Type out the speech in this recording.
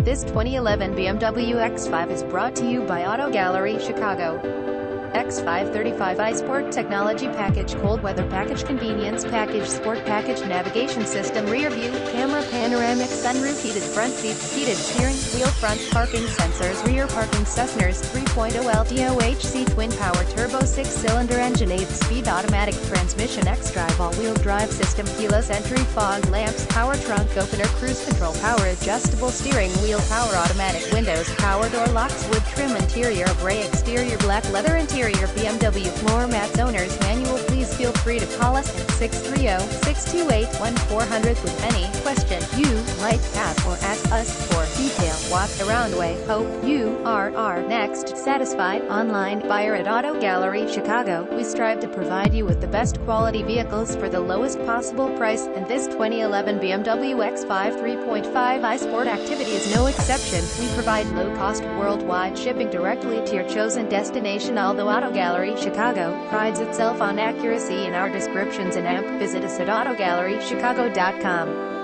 This 2011 BMW X5 is brought to you by Auto Gallery Chicago. X5 35i Sport Technology Package, Cold Weather Package, Convenience Package, Sport Package, Navigation System, Rear View Camera, Panoramic Sunroof, Heated Front Seats, Heated Steering Wheel, Front Parking Sensors, Rear Parking Sensors, 3.0 LDOHC Twin Power Turbo 6-cylinder engine, 8-speed automatic transmission, X-Drive all-wheel drive system, keyless entry, fog lamps, power trunk opener, cruise control, power adjustable steering wheel, power automatic windows, power door locks, wood trim interior, gray exterior, black leather interior, BMW floor mats. Owner's manual. Please feel free to call us at 630-628-1400 with any question you might have or ask us for detailed walk-around way. Hope you are our next satisfied online buyer at Auto Gallery Chicago. We strive to provide you with the best quality vehicles for the lowest possible price, and this 2011 BMW X5 3.5i Sport Activity is no exception. We provide low-cost worldwide shipping directly to your chosen destination. Although Auto Gallery Chicago prides itself on accuracy in our descriptions and amp, visit us at autogallerychicago.com.